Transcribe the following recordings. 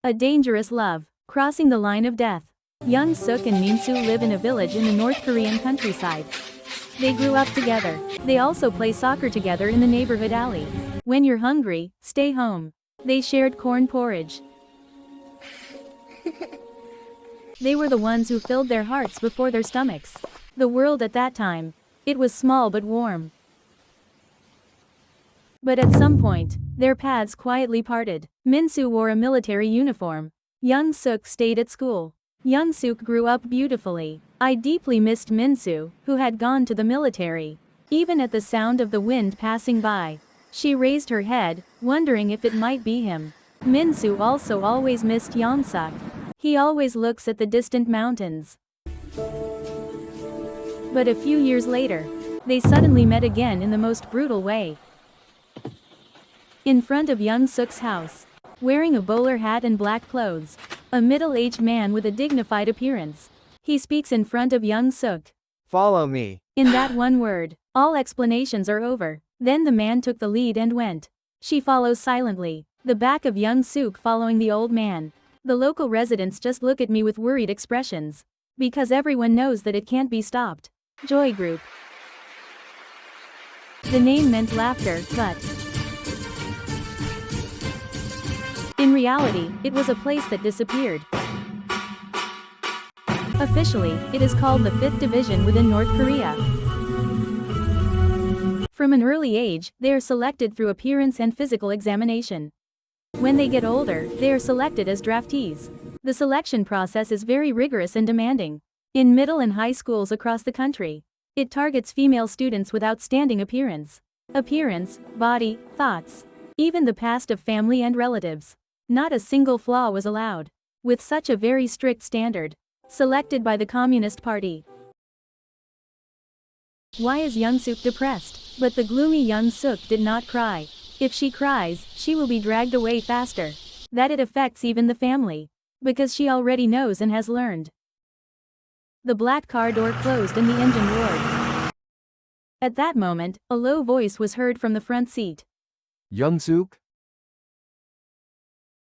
A dangerous love, crossing the line of death. Yeong-suk and Min-su live in a village in the North Korean countryside. They grew up together. They also play soccer together in the neighborhood alley. When you're hungry, stay home. They shared corn porridge. They were the ones who filled their hearts before their stomachs. The world at that time. It was small but warm. But at some point, their paths quietly parted. Min-su wore a military uniform. Yeong-suk stayed at school. Yeong-suk grew up beautifully. I deeply missed Min-su, who had gone to the military. Even at the sound of the wind passing by, she raised her head, wondering if it might be him. Min-su also always missed Yeong-suk. He always looks at the distant mountains. But a few years later, they suddenly met again in the most brutal way. In front of Yeong-suk's house, wearing a bowler hat and black clothes, a middle-aged man with a dignified appearance. He speaks in front of Yeong-suk. Follow me. In that one word, all explanations are over. Then the man took the lead and went. She follows silently, the back of Yeong-suk following the old man. The local residents just look at me with worried expressions. Because everyone knows that it can't be stopped. Joy Group. The name meant laughter, but in reality, it was a place that disappeared. Officially, it is called the 5th Division within North Korea. From an early age, they are selected through appearance and physical examination. When they get older, they are selected as draftees. The selection process is very rigorous and demanding. In middle and high schools across the country, it targets female students with outstanding appearance. Appearance, body, thoughts, even the past of family and relatives. Not a single flaw was allowed. With such a very strict standard, selected by the Communist Party. Why is Yeong-suk depressed? But the gloomy Yeong-suk did not cry. If she cries, she will be dragged away faster. That it affects even the family. Because she already knows and has learned. The black car door closed and the engine roared. At that moment, a low voice was heard from the front seat. Yeong-suk?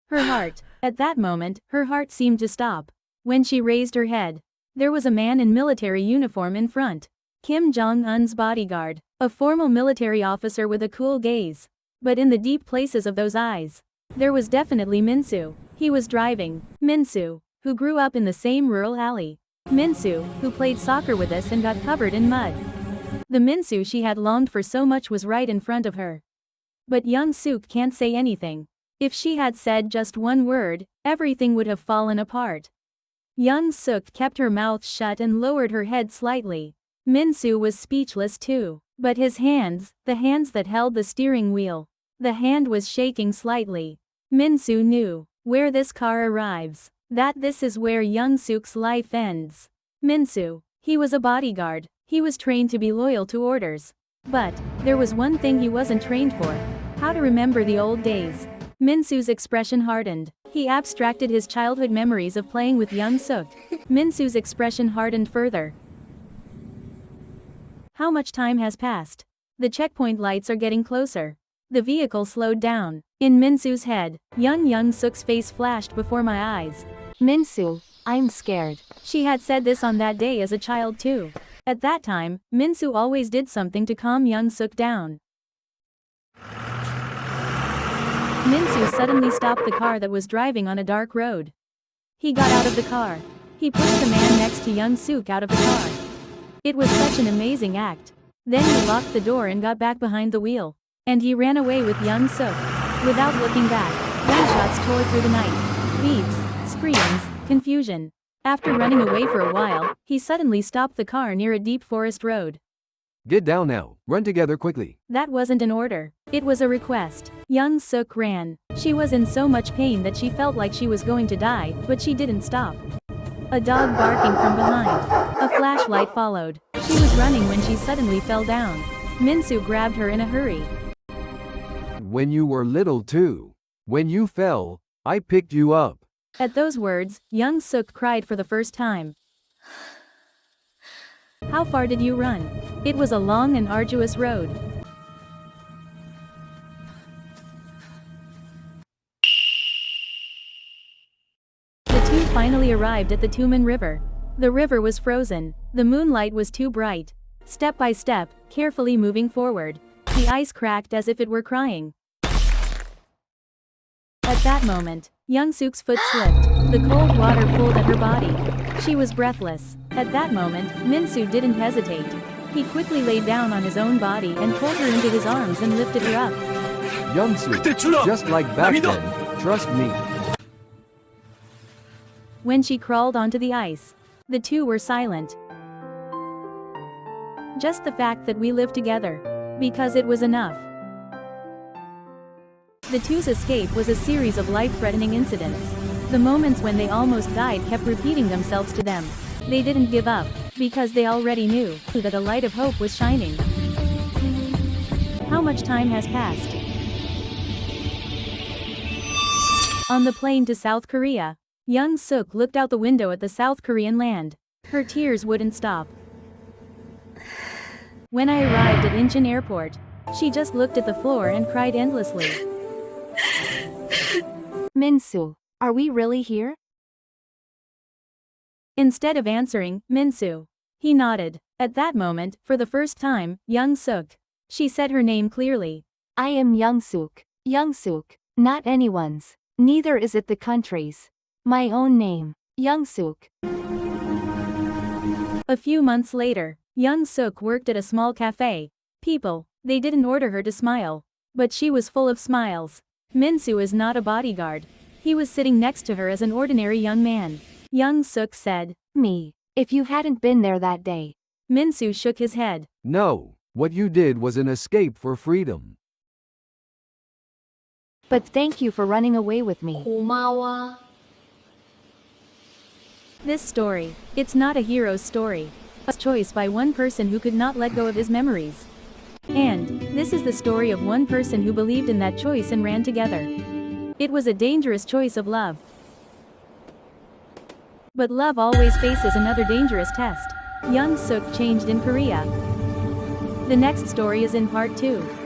Her heart. At that moment, her heart seemed to stop. When she raised her head, there was a man in military uniform in front. Kim Jong-un's bodyguard. A formal military officer with a cool gaze. But in the deep places of those eyes, there was definitely Min-su. He was driving. Min-su, who grew up in the same rural alley. Min-su, who played soccer with us and got covered in mud. The Min-su she had longed for so much was right in front of her. But Yeong-suk can't say anything. If she had said just one word, everything would have fallen apart. Yeong-suk kept her mouth shut and lowered her head slightly. Min-su was speechless too. But his hands, the hands that held the steering wheel, the hand was shaking slightly. Min-su knew, where this car arrives, that this is where Yeong-suk's life ends. Min-su, he was a bodyguard, he was trained to be loyal to orders. But, there was one thing he wasn't trained for. How to remember the old days. Min-su's expression hardened. He abstracted his childhood memories of playing with Yeong-suk. Min-su's expression hardened further. How much time has passed? The checkpoint lights are getting closer. The vehicle slowed down. In Min-su's head, Yeong-suk's face flashed before my eyes. Min-su, I'm scared. She had said this on that day as a child too. At that time, Min-su always did something to calm Yeong-suk down. Min-su suddenly stopped the car that was driving on a dark road. He got out of the car. He pushed the man next to Yeong-suk out of the car. It was such an amazing act. Then he locked the door and got back behind the wheel. And he ran away with Yeong-suk. Without looking back, gunshots tore through the night. Beeps, screams, confusion. After running away for a while, he suddenly stopped the car near a deep forest road. Get down now, run together quickly. That wasn't an order. It was a request. Yeong-suk ran. She was in so much pain that she felt like she was going to die, but she didn't stop. A dog barking from behind. A flashlight followed. She was running when she suddenly fell down. Min-su grabbed her in a hurry. When you were little too. When you fell, I picked you up. At those words, Yeong-suk cried for the first time. How far did you run? It was a long and arduous road. finally arrived at the Tumen River. The river was frozen. The moonlight was too bright. Step by step, carefully moving forward. The ice cracked as if it were crying. At that moment, Yeong-suk's foot slipped. The cold water pulled at her body. She was breathless. At that moment, Min-su didn't hesitate. He quickly lay down on his own body and pulled her into his arms and lifted her up. Yeong-suk, just like back then, trust me. When she crawled onto the ice, the two were silent. Just the fact that we lived together. Because it was enough. The two's escape was a series of life-threatening incidents. The moments when they almost died kept repeating themselves to them. They didn't give up, because they already knew that a light of hope was shining. How much time has passed? On the plane to South Korea, Yeong-suk looked out the window at the South Korean land. Her tears wouldn't stop. When I arrived at Incheon Airport, she just looked at the floor and cried endlessly. Min-su, are we really here? Instead of answering, Min-su. He nodded. At that moment, for the first time, Yeong-suk. She said her name clearly. I am Yeong-suk. Yeong-suk, not anyone's. Neither is it the country's. My own name, Yeong-suk. A few months later, Yeong-suk worked at a small cafe. People, they didn't order her to smile. But she was full of smiles. Min-su is not a bodyguard. He was sitting next to her as an ordinary young man. Yeong-suk said, Me. If you hadn't been there that day. Min-su shook his head. No, what you did was an escape for freedom. But thank you for running away with me. 고마워. This story, it's not a hero's story. A choice by one person who could not let go of his memories. And, this is the story of one person who believed in that choice and ran together. It was a dangerous choice of love. But love always faces another dangerous test. Yeong-suk changed in Korea. The next story is in part 2.